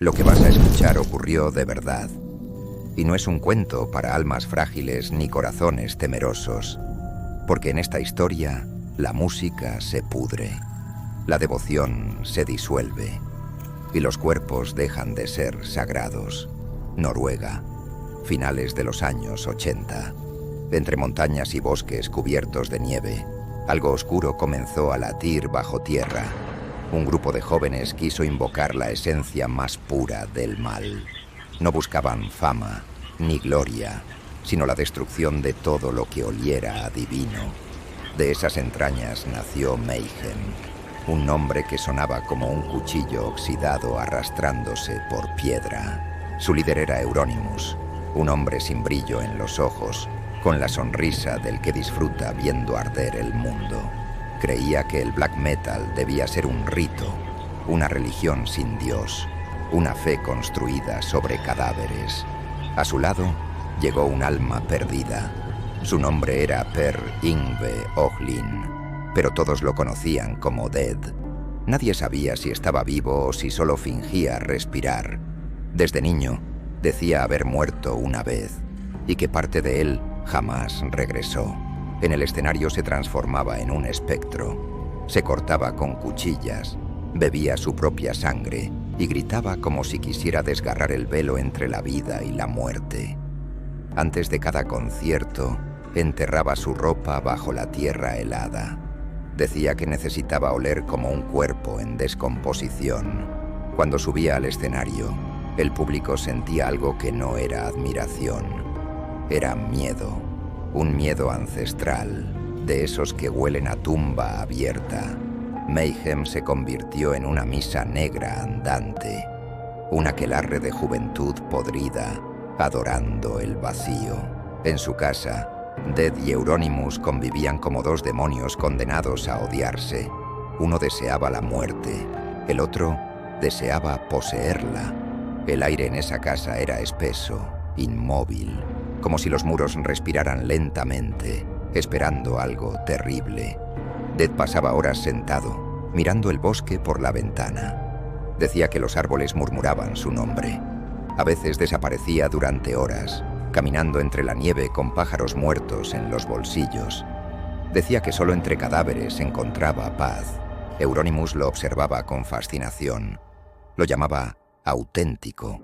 Lo que vas a escuchar ocurrió de verdad. Y no es un cuento para almas frágiles ni corazones temerosos, porque en esta historia la música se pudre, la devoción se disuelve y los cuerpos dejan de ser sagrados. Noruega, finales de los años 80. Entre montañas y bosques cubiertos de nieve, algo oscuro comenzó a latir bajo tierra. Un grupo de jóvenes quiso invocar la esencia más pura del mal. No buscaban fama ni gloria, sino la destrucción de todo lo que oliera a divino. De esas entrañas nació Mayhem, un nombre que sonaba como un cuchillo oxidado arrastrándose por piedra. Su líder era Euronymous, un hombre sin brillo en los ojos, con la sonrisa del que disfruta viendo arder el mundo. Creía que el black metal debía ser un rito, una religión sin Dios, una fe construida sobre cadáveres. A su lado llegó un alma perdida. Su nombre era Per Yngve Oglin, pero todos lo conocían como Dead. Nadie sabía si estaba vivo o si solo fingía respirar. Desde niño decía haber muerto una vez y que parte de él jamás regresó. En el escenario se transformaba en un espectro. Se cortaba con cuchillas, bebía su propia sangre y gritaba como si quisiera desgarrar el velo entre la vida y la muerte. Antes de cada concierto, enterraba su ropa bajo la tierra helada. Decía que necesitaba oler como un cuerpo en descomposición. Cuando subía al escenario, el público sentía algo que no era admiración. Era miedo. Un miedo ancestral, de esos que huelen a tumba abierta. Mayhem se convirtió en una misa negra andante, un aquelarre de juventud podrida, adorando el vacío. En su casa, Dead y Euronymous convivían como dos demonios condenados a odiarse. Uno deseaba la muerte, el otro deseaba poseerla. El aire en esa casa era espeso, inmóvil, como si los muros respiraran lentamente, esperando algo terrible. Dead pasaba horas sentado, mirando el bosque por la ventana. Decía que los árboles murmuraban su nombre. A veces desaparecía durante horas, caminando entre la nieve con pájaros muertos en los bolsillos. Decía que solo entre cadáveres encontraba paz. Euronymous lo observaba con fascinación. Lo llamaba auténtico.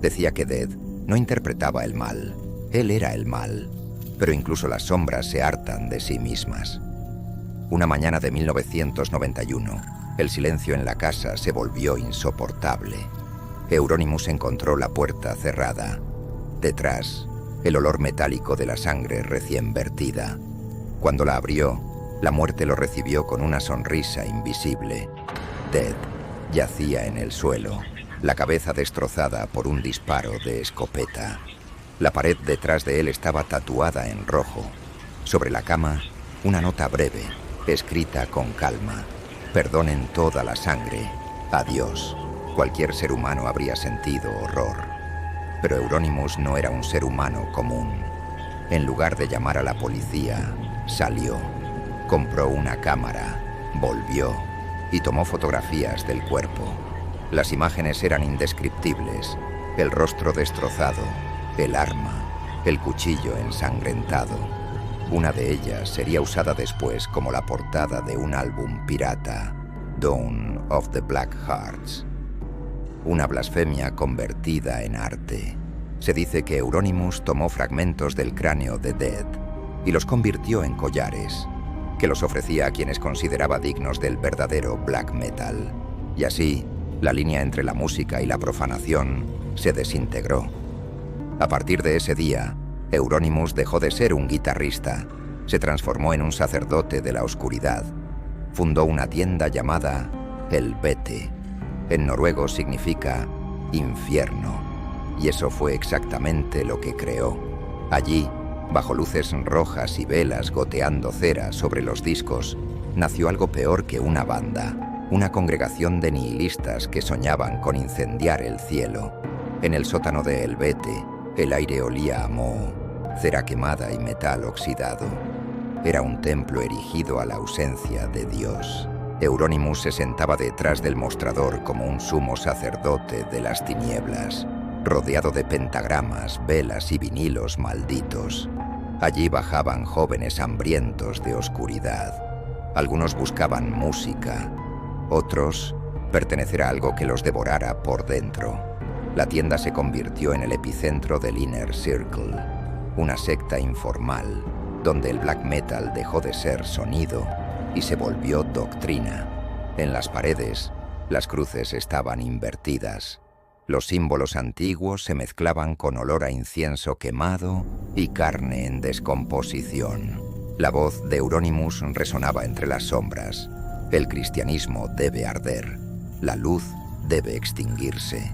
Decía que Dead no interpretaba el mal. Él era el mal, pero incluso las sombras se hartan de sí mismas. Una mañana de 1991, el silencio en la casa se volvió insoportable. Euronymous encontró la puerta cerrada. Detrás, el olor metálico de la sangre recién vertida. Cuando la abrió, la muerte lo recibió con una sonrisa invisible. Dead yacía en el suelo, la cabeza destrozada por un disparo de escopeta. La pared detrás de él estaba tatuada en rojo. Sobre la cama, una nota breve, escrita con calma. Perdonen toda la sangre. Adiós. Cualquier ser humano habría sentido horror. Pero Euronymous no era un ser humano común. En lugar de llamar a la policía, salió. Compró una cámara, volvió y tomó fotografías del cuerpo. Las imágenes eran indescriptibles. El rostro destrozado, el arma, el cuchillo ensangrentado. Una de ellas sería usada después como la portada de un álbum pirata, Dawn of the Black Hearts. Una blasfemia convertida en arte. Se dice que Euronymous tomó fragmentos del cráneo de Dead y los convirtió en collares, que los ofrecía a quienes consideraba dignos del verdadero black metal. Y así, la línea entre la música y la profanación se desintegró. A partir de ese día, Euronymous dejó de ser un guitarrista, se transformó en un sacerdote de la oscuridad. Fundó una tienda llamada Helvete. En noruego significa infierno, y eso fue exactamente lo que creó. Allí, bajo luces rojas y velas goteando cera sobre los discos, nació algo peor que una banda, una congregación de nihilistas que soñaban con incendiar el cielo. En el sótano de Helvete, el aire olía a moho, cera quemada y metal oxidado. Era un templo erigido a la ausencia de Dios. Euronymous se sentaba detrás del mostrador como un sumo sacerdote de las tinieblas, rodeado de pentagramas, velas y vinilos malditos. Allí bajaban jóvenes hambrientos de oscuridad. Algunos buscaban música, otros pertenecer a algo que los devorara por dentro. La tienda se convirtió en el epicentro del Inner Circle, una secta informal, donde el black metal dejó de ser sonido y se volvió doctrina. En las paredes, las cruces estaban invertidas. Los símbolos antiguos se mezclaban con olor a incienso quemado y carne en descomposición. La voz de Euronymous resonaba entre las sombras. El cristianismo debe arder. La luz debe extinguirse.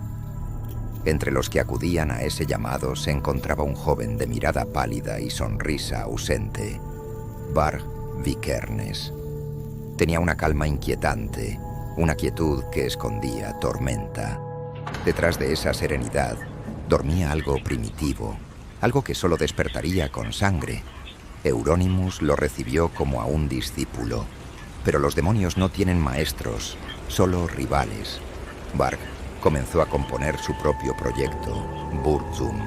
Entre los que acudían a ese llamado se encontraba un joven de mirada pálida y sonrisa ausente, Varg Vikernes. Tenía una calma inquietante, una quietud que escondía tormenta. Detrás de esa serenidad dormía algo primitivo, algo que solo despertaría con sangre. Euronymous lo recibió como a un discípulo, pero los demonios no tienen maestros, solo rivales. Varg comenzó a componer su propio proyecto, Burzum,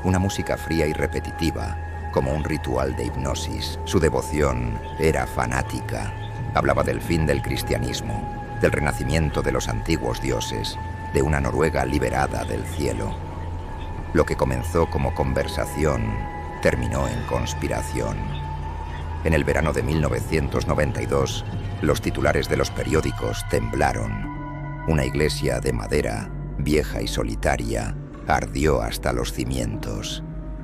una música fría y repetitiva, como un ritual de hipnosis. Su devoción era fanática. Hablaba del fin del cristianismo, del renacimiento de los antiguos dioses, de una Noruega liberada del cielo. Lo que comenzó como conversación terminó en conspiración. En el verano de 1992, los titulares de los periódicos temblaron. Una iglesia de madera, vieja y solitaria, ardió hasta los cimientos.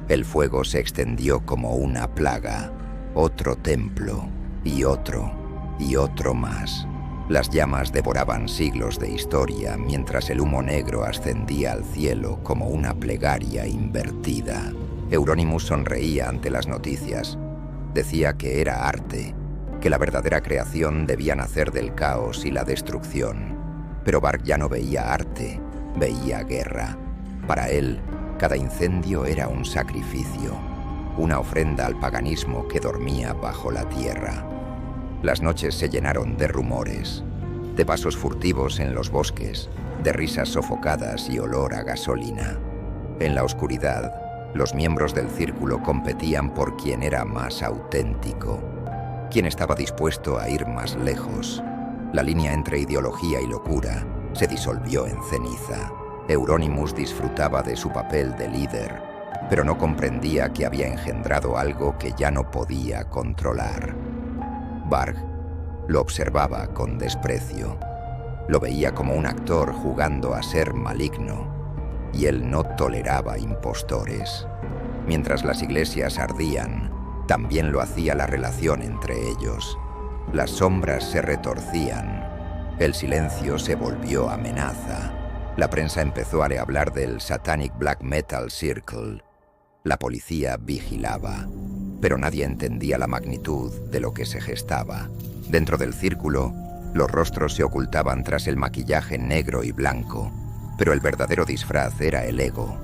El fuego se extendió como una plaga. Otro templo, y otro más. Las llamas devoraban siglos de historia, mientras el humo negro ascendía al cielo como una plegaria invertida. Euronymous sonreía ante las noticias. Decía que era arte, que la verdadera creación debía nacer del caos y la destrucción. Pero Varg ya no veía arte, veía guerra. Para él, cada incendio era un sacrificio, una ofrenda al paganismo que dormía bajo la tierra. Las noches se llenaron de rumores, de pasos furtivos en los bosques, de risas sofocadas y olor a gasolina. En la oscuridad, los miembros del círculo competían por quién era más auténtico, quién estaba dispuesto a ir más lejos. La línea entre ideología y locura se disolvió en ceniza. Euronymous disfrutaba de su papel de líder, pero no comprendía que había engendrado algo que ya no podía controlar. Varg lo observaba con desprecio. Lo veía como un actor jugando a ser maligno, y él no toleraba impostores. Mientras las iglesias ardían, también lo hacía la relación entre ellos. Las sombras se retorcían. El silencio se volvió amenaza. La prensa empezó a hablar del Satanic Black Metal Circle. La policía vigilaba, pero nadie entendía la magnitud de lo que se gestaba. Dentro del círculo, los rostros se ocultaban tras el maquillaje negro y blanco, pero el verdadero disfraz era el ego.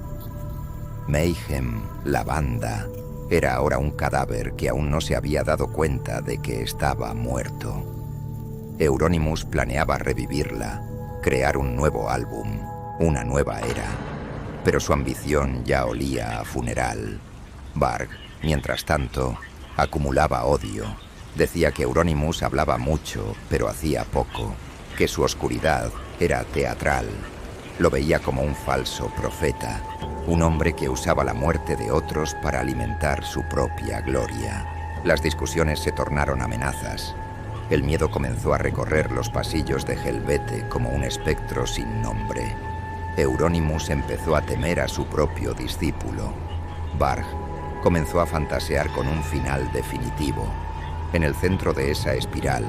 Mayhem, la banda, era ahora un cadáver que aún no se había dado cuenta de que estaba muerto. Euronymous planeaba revivirla, crear un nuevo álbum, una nueva era, pero su ambición ya olía a funeral. Varg, mientras tanto, acumulaba odio. Decía que Euronymous hablaba mucho, pero hacía poco, que su oscuridad era teatral. Lo veía como un falso profeta, un hombre que usaba la muerte de otros para alimentar su propia gloria. Las discusiones se tornaron amenazas. El miedo comenzó a recorrer los pasillos de Helvete como un espectro sin nombre. Euronymous empezó a temer a su propio discípulo. Varg comenzó a fantasear con un final definitivo. En el centro de esa espiral,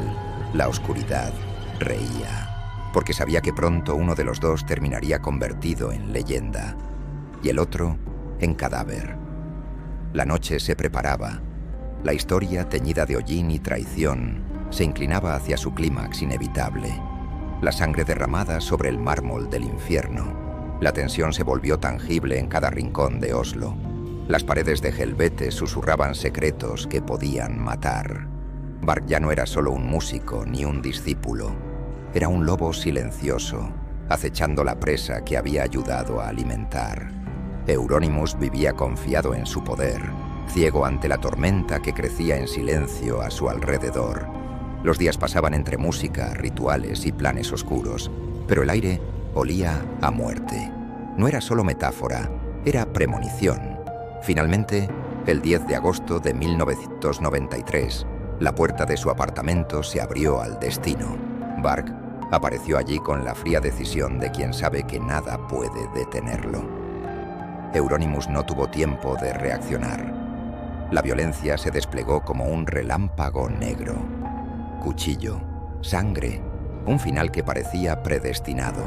la oscuridad reía, porque sabía que pronto uno de los dos terminaría convertido en leyenda, y el otro en cadáver. La noche se preparaba. La historia, teñida de hollín y traición, se inclinaba hacia su clímax inevitable. La sangre derramada sobre el mármol del infierno. La tensión se volvió tangible en cada rincón de Oslo. Las paredes de Helvete susurraban secretos que podían matar. Bark ya no era solo un músico ni un discípulo. Era un lobo silencioso, acechando la presa que había ayudado a alimentar. Euronymous vivía confiado en su poder, ciego ante la tormenta que crecía en silencio a su alrededor. Los días pasaban entre música, rituales y planes oscuros, pero el aire olía a muerte. No era solo metáfora, era premonición. Finalmente, el 10 de agosto de 1993, la puerta de su apartamento se abrió al destino. Bark apareció allí con la fría decisión de quien sabe que nada puede detenerlo. Euronymous no tuvo tiempo de reaccionar. La violencia se desplegó como un relámpago negro. Cuchillo, sangre, un final que parecía predestinado.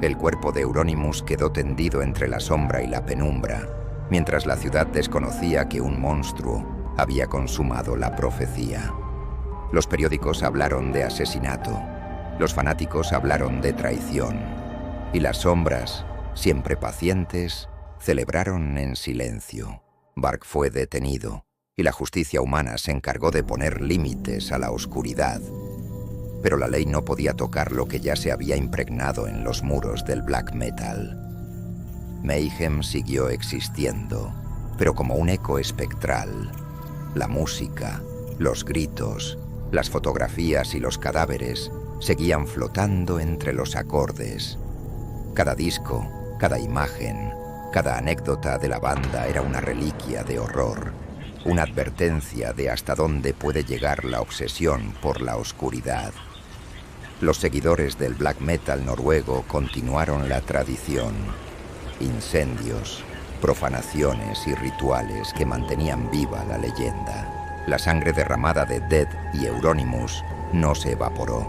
El cuerpo de Euronymous quedó tendido entre la sombra y la penumbra, mientras la ciudad desconocía que un monstruo había consumado la profecía. Los periódicos hablaron de asesinato, los fanáticos hablaron de traición, y las sombras, siempre pacientes, celebraron en silencio. Bark fue detenido, y la justicia humana se encargó de poner límites a la oscuridad. Pero la ley no podía tocar lo que ya se había impregnado en los muros del black metal. Mayhem siguió existiendo, pero como un eco espectral. La música, los gritos, las fotografías y los cadáveres seguían flotando entre los acordes. Cada disco, cada imagen, cada anécdota de la banda era una reliquia de horror, una advertencia de hasta dónde puede llegar la obsesión por la oscuridad. Los seguidores del black metal noruego continuaron la tradición. Incendios, profanaciones y rituales que mantenían viva la leyenda. La sangre derramada de Dead y Euronymous no se evaporó.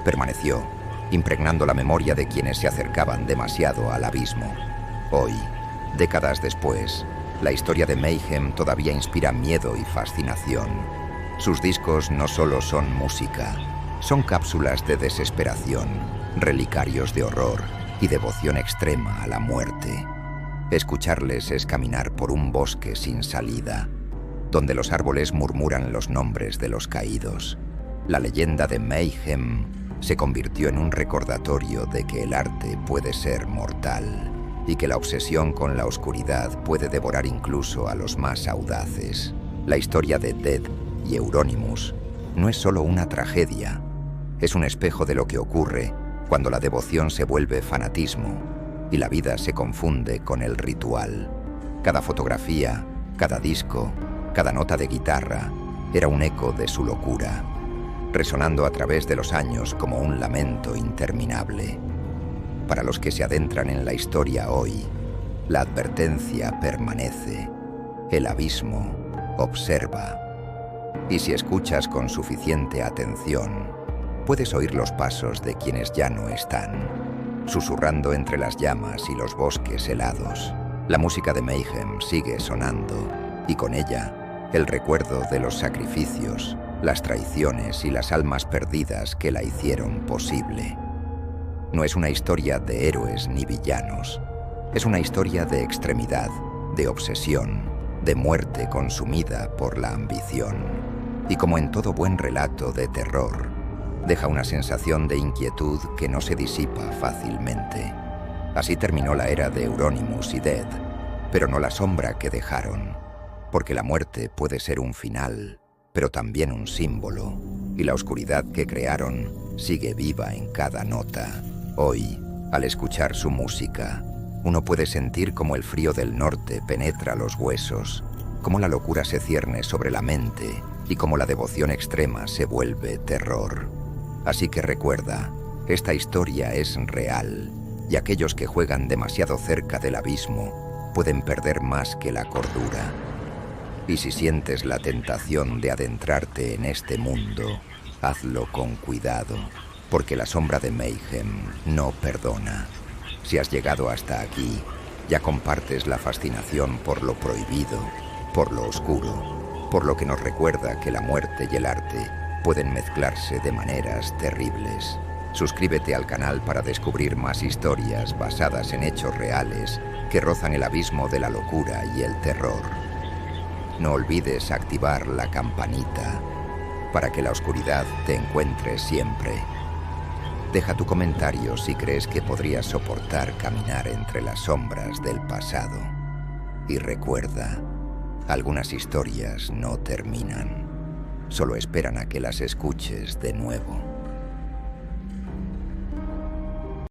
Permaneció, impregnando la memoria de quienes se acercaban demasiado al abismo. Hoy, décadas después, la historia de Mayhem todavía inspira miedo y fascinación. Sus discos no solo son música, son cápsulas de desesperación, relicarios de horror y devoción extrema a la muerte. Escucharles es caminar por un bosque sin salida, donde los árboles murmuran los nombres de los caídos. La leyenda de Mayhem se convirtió en un recordatorio de que el arte puede ser mortal y que la obsesión con la oscuridad puede devorar incluso a los más audaces. La historia de Dead y Euronymous no es solo una tragedia, es un espejo de lo que ocurre cuando la devoción se vuelve fanatismo y la vida se confunde con el ritual. Cada fotografía, cada disco, cada nota de guitarra era un eco de su locura, resonando a través de los años como un lamento interminable. Para los que se adentran en la historia hoy, la advertencia permanece. El abismo observa. Y si escuchas con suficiente atención, puedes oír los pasos de quienes ya no están, susurrando entre las llamas y los bosques helados. La música de Mayhem sigue sonando, y con ella, el recuerdo de los sacrificios, las traiciones y las almas perdidas que la hicieron posible. No es una historia de héroes ni villanos, es una historia de extremidad, de obsesión, de muerte consumida por la ambición. Y como en todo buen relato de terror, deja una sensación de inquietud que no se disipa fácilmente. Así terminó la era de Euronymous y Dead, pero no la sombra que dejaron, porque la muerte puede ser un final, pero también un símbolo, y la oscuridad que crearon sigue viva en cada nota. Hoy, al escuchar su música, uno puede sentir cómo el frío del norte penetra los huesos, cómo la locura se cierne sobre la mente y cómo la devoción extrema se vuelve terror. Así que recuerda, esta historia es real, y aquellos que juegan demasiado cerca del abismo pueden perder más que la cordura. Y si sientes la tentación de adentrarte en este mundo, hazlo con cuidado, porque la sombra de Mayhem no perdona. Si has llegado hasta aquí, ya compartes la fascinación por lo prohibido, por lo oscuro, por lo que nos recuerda que la muerte y el arte pueden mezclarse de maneras terribles. Suscríbete al canal para descubrir más historias basadas en hechos reales que rozan el abismo de la locura y el terror. No olvides activar la campanita para que la oscuridad te encuentre siempre. Deja tu comentario si crees que podrías soportar caminar entre las sombras del pasado. Y recuerda, algunas historias no terminan, solo esperan a que las escuches de nuevo.